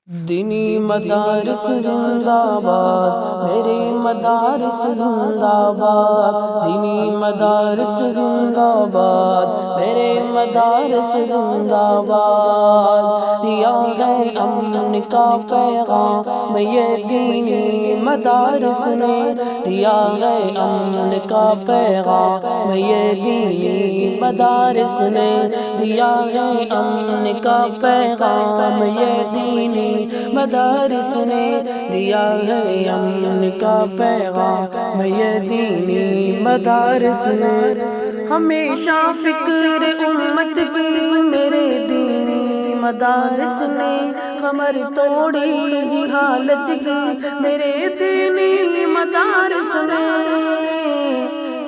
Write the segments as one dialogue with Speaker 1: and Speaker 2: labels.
Speaker 1: دینی مدارس زندہ باد، میرے مدارس زندہ باد، دینی مدارس زندہ باد، میرے مدارس زندہ باد، دیا ہے امن کا پیغام یہ دینی مدارس نے، دیا ہے امن کا پیغام یہ دینی مدارس نے، دیا ہے امن کا پیغام یہ دینی مدارس نے، دیا ہے امن کا پیغام یہ دینی مدارس نے، ہمیشہ فکر امت کی میرے دینی مدارس نے، کمر توڑی جہالت کی میرے دینی مدارس نے،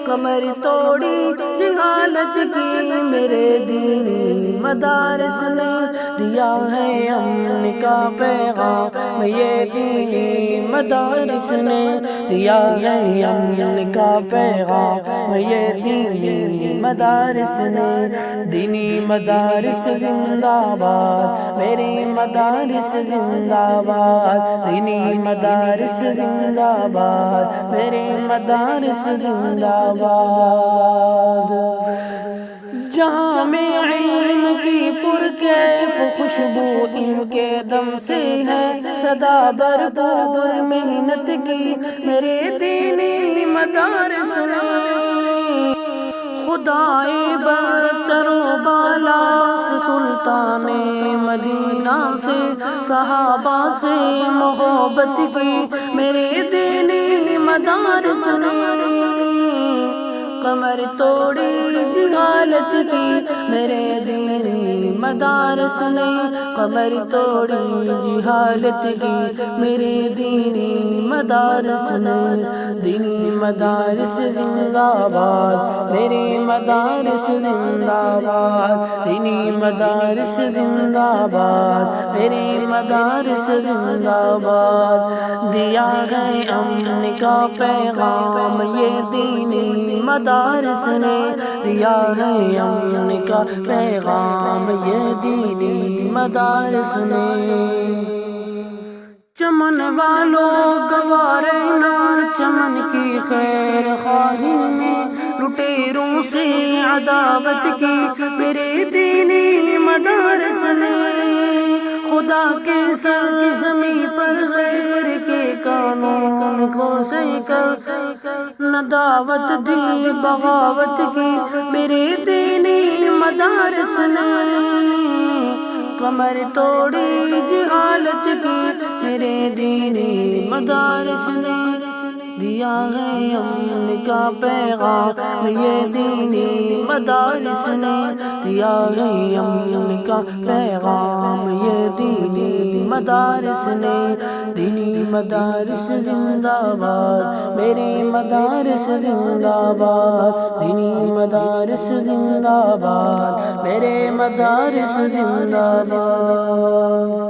Speaker 1: کمر توڑی جہالت کی میرے دینی مدارس نے، دیا ہے امن کا پیغام یہ دینی مدارس نے، دیا ہے امن کا پیغام یہ دینی مدارس نے، دینی مدارس زندہ باد، میرے مدارس زندہ باد، دینی مدارس زندہ باد، میرے مدارس زندہ باد، جہاں میں علم کی پرکیف خوشبو ان کے دم سے ہے، صدا بھرپور محنت کی میرے دینی مدارس نے، خدائے برتر و بالا سلطان مدینہ سے، صحابہ سے محبت کی میرے دینی مدارس نے، کمر توڑی جہالت کی میرے دینی مدارس نے، کمر توڑی جہالت کی میرے دینی مدارس نے، دینی مدارس زندہ باد، میرے مدارس زندہ باد، دینی مدارس زندہ باد، میرے مدارس زندہ باد، دیا ہے امن کا پیغام یہ دینی مدارس نے، دیا ہے امن کا پیغام یہ دینی مدارس نے، چمن والوں گوارے نا چمن کی خیر خواہی میں، لٹیروں سے عداوت کی میرے دینی مدارس نے، خدا کے سرزمین پر غیر کے قانون کو سہ کر نہ دعوت دی بغاوت کی میرے دینی مدارس نے، کمر توڑی جہالت کی میرے دینی مدارس نے، دیا ہے امن کا پیغام یہ دینی مدارس نے، دیا ہے امن کا پیغام یہ دینی مدارس نے، دینی مدارس زندہ باد، میرے مدارس زندہ باد، دینی مدارس زندہ باد، میرے مدارس زندہ باد۔